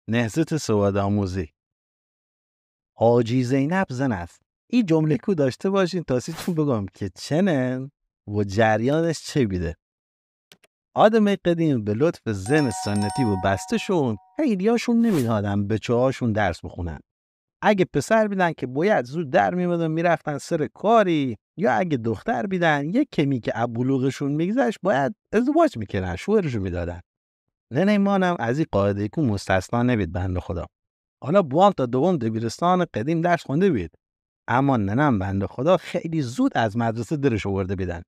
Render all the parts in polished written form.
نهضت سوادآموزی. حاجی زینب زن است. این جمله کو داشته باشین تا سیتون بگم که چنن و جریانش چه بیده. آدم قدیم به لطف زن سنتی و بسته شون خیلیاشون نمیدادن بچه هاشون درس بخونن. اگه پسر بیدن که باید زود در میمدن میرفتن سر کاری، یا اگه دختر بیدن یک کمی که ابلوغشون میگذشت باید ازدواج میکردن، شوهرشو میدادن. ننه مانم از این قاعده کو مستثنا نبید بنده خدا. حالا بوام تا دوم دبیرستان قدیم درس خونده بید، اما ننم بنده خدا خیلی زود از مدرسه درش آورده بیدن.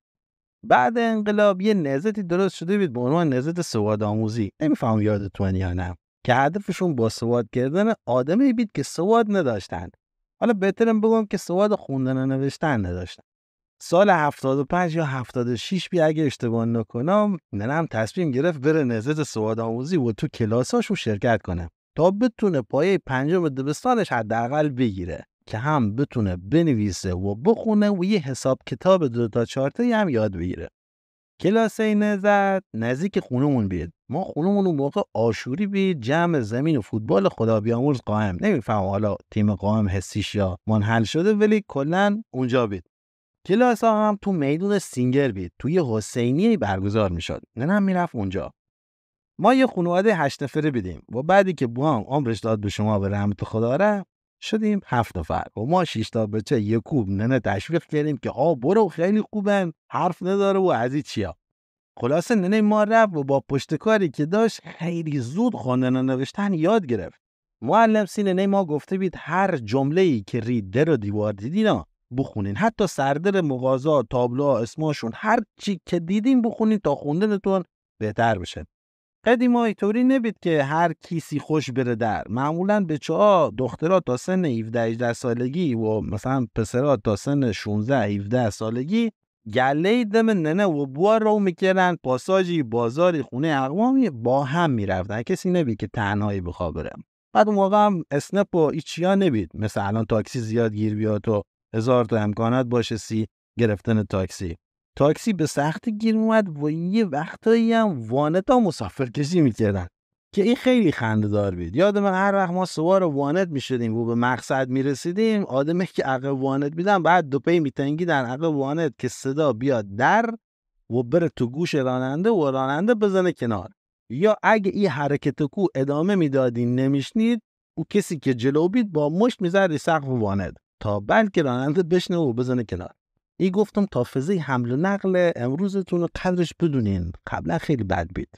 بعد انقلاب یه نهضتی درست شده بید به عنوان نهضت سوادآموزی، نمیفهم یادتون یا نه، که هدفشون با سواد کردن آدمی بید که سواد نداشتن. حالا بهترم بگم که سواد خوندن و نوشتن نداشتن. سال 75 یا 76 اگه اشتباه نکنم، ننم تصمیم گرفت بره نهضت سوادآموزی و تو کلاساشو شرکت کنه تا بتونه پایه پنجم دبستانش حداقل بگیره که هم بتونه بنویسه و بخونه و یه حساب کتاب 2 تا 4 تایی هم یاد بگیره. کلاسه نهضت نزدیک خونمون بید. ما خونمون اون موقع آشوری بید، جمع زمین و فوتبال خدا بیامرز قائم. نمیفهم حالا تیم قائم حسیش یا منحل شده، ولی کلا اونجا بید. کلاس ها هم تو میدون سینگر بید، توی حسینی برگزار میشد. ننم میرفت اونجا. ما یه خانواده 8 نفره بیدیم و بعدی که بوام عمرش داد به شما به رحمت خدا ره شدیم 7 نفر و ما 6 تا بچه یک کوب ننه تشویق کردیم که برو خیلی خوبن، حرف نداره و از این چیا. خلاصه ننه ما رفت و با پشتکاری که داشت خیلی زود خواندن و نوشتن یاد گرفت. معلم ننه ما گفته بید هر جمله‌ای که در و دیوار دیدین بخونین، حتی سردر مغازات، تابلوها، اسماشون، هر چی که دیدین بخونین تا خوندنتون بهتر بشه. قدیما اینطوری نبید که هر کیسی خوش بره در. معمولاً بچه‌ها دخترها تا سن 17-18 سالگی و مثلا پسرها تا سن 16-17 سالگی گله دم ننه و بوار رو میکردن، پاساجی، بازاری، خونه اقوامی با هم میرفتن. کسی نبید که تنهایی بخواد بره. بعد اون موقع هم اسنپ و ایچیا نبید مثل الان تاکسی زیاد گیر بیاد و هزار تا امکانات باشه گرفتن تاکسی به سختی گیر اومد و یه وقتایی هم وانتا مسافرکشی میکردن که این خیلی خنده‌دار بود. یادم هر وقت ما سوار وانت میشدیم و به مقصد میرسیدیم، آدمی که عقب وانت میدن بعد دو پی میتنگیدن عقب وانت که صدا بیاد در و بره تو گوش راننده و راننده بزنه کنار، یا اگه این حرکت کو ادامه میدادین نمیشنید و کسی که جلو بید با مشت میزد سقف وانت تا بلکه راننده بشنه و بزنه کنار. ای گفتم تا فضای حمل و نقل امروزتون رو قدرش بدونین، قبلا خیلی بد بید.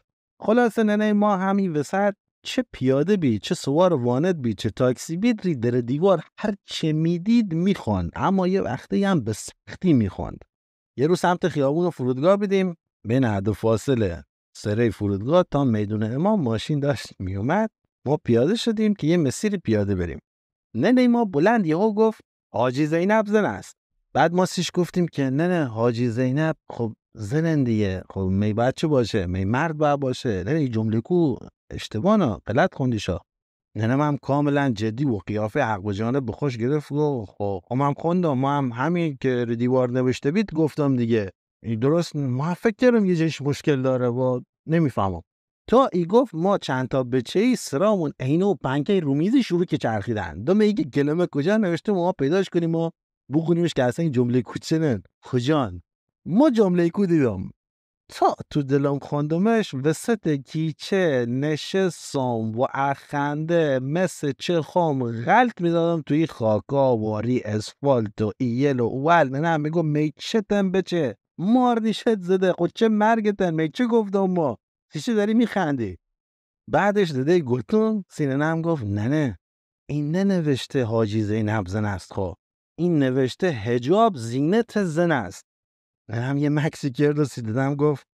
خلاصه ننه ما همین وسط چه پیاده بید، چه سوار وانت بید، چه تاکسی بید، در دیوار هر چه میدید میخوند، اما یه وقتی هم به سختی میخوند. یه رو سمت خیابون و فرودگاه بیدیم، بین حد و فاصله سره فرودگاه تا میدون امام ماشین داشت میومد. ما پیاده شدیم که یه مسیر پیاده بریم. ننه ما بلند یهو گفت حاجی زینب زن است. بعد ما سیش گفتیم که نه حاجی زینب خب زنن دیگه، خب می بچه باشه، می مرد باشه. نه این جمله کو اشتباهه، غلط خوندیشا. ننم هم کاملا جدی و قیافه حق و جانب به خوش گرفت و خب هم خوندم، ما هم همین که رو دیوار نوشته بید گفتم دیگه. این درست ما فکر کردم یه جایش مشکل داره و نمیفهمم. تا ای گفت ما چند تا بچه‌ای سرامون عینه و پنکه رو میزی شروع که چرخیدن. دو میگه کلمه کجا نوشته ما پیداش کنیم و بخونیمش که اصلا این جمله کوچنن کجان. ما جمله کو دیدم تا تو دلم خواندمش وسط کیچه نشستم و اخنده مثل چرخام غلط میدادم توی خاکا واری اسفالت و ایل و اول. نه میگو میچتن بچه مار نیشت زده خود چه مرگتن میچه گفتم ما چیچه داری میخندی. بعدش داده گلتون سینه هم گفت نه این ننوشته حاجی زینب زن است، خب این نوشته حجاب زینت زن است. هم یه مکسی کرد و سیدم گفت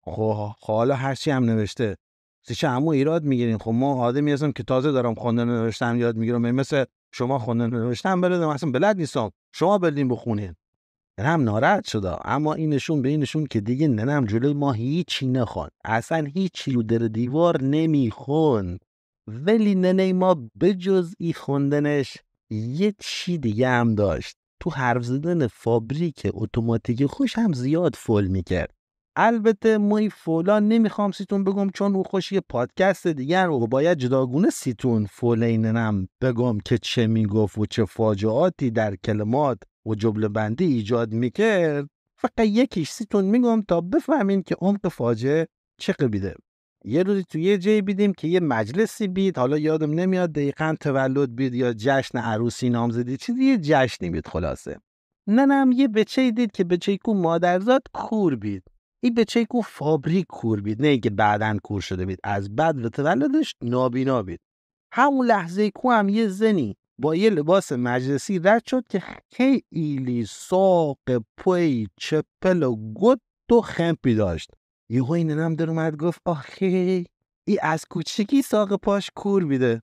خب حالا هرچی هم نوشته سیشه همو ایراد میگیرین. خب ما آدمی هستم که تازه دارم خوندن نوشتن یاد میگیرم، مثل شما خوندن نوشتن بلدم اصلا بلد نیستم، شما بلدین بخونین. هم ناراحت شده، اما این نشون به این نشون که دیگه ننم جلوی ما هیچی نخوند، اصلا هیچی رو در دیوار نمیخوند. ولی ننه ما بجز ای خوندنش یه چی دیگه هم داشت. تو حرف زدن فابریک اتوماتیک خوش هم زیاد فول میکرد. البته ما این فولان نمیخوام سیتون بگم چون او خوشی پادکست دیگر و باید جداگونه سیتون فولیننم بگم که چه میگفت و چه فاجعاتی در کلمات و جمله بندی ایجاد میکرد. فقط یکیش سیتون میگم تا بفهمین که عمق فاجعه چه قبیده. یه روزی تو یه جایی بیدیم که یه مجلسی بید، حالا یادم نمیاد دقیقاً تولد بید یا جشن عروسی نامزدی چیزی، یه جشنی بید خلاصه. ننم یه بچه‌ای دید که بچه‌ی کو مادرزاد کور بید. این بچه‌ی کو فابریک کور بید، نه اینکه بعداً کور شده بید، از بعد تولدش نابینا بید. همون لحظه کو هم یه زنی با یه لباس مجلسی رد شد که خیلی ساق پوی چپل و گد و خمپی داشت. یهو این ننم در اومد گفت آخه ای از کوچیکی ساق پاش کور بیده.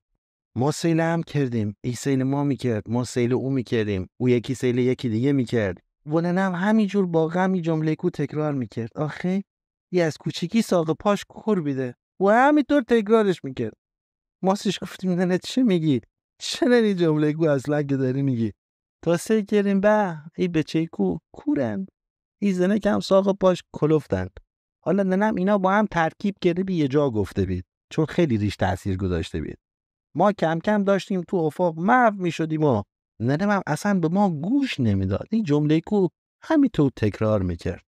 ما سیل هم کردیم، ای سیل ما میکرد، ما سیل او میکردیم، او یکی سیل یکی دیگه میکرد. و ننم همینجور با غمی جمله کو تکرار میکرد آخه ای از کوچیکی ساق پاش کور بیده و همینطور تکرارش میکرد. ما سیش گفتیم ننه چه میگی؟ چرا این جمله کو اصلا که داری میگی؟ تا سیل کردیم به ای بچه کو کورن، ای زنه کم ساق پاش کلفتن. حالا ننم اینا با هم ترکیب کرده بی یه جا گفته بید چون خیلی ریش تأثیر گذاشته بید. ما کم کم داشتیم تو افاق محو می شدیم و ننم اصلا به ما گوش نمیداد. این جمله کو همینطور تکرار میکرد.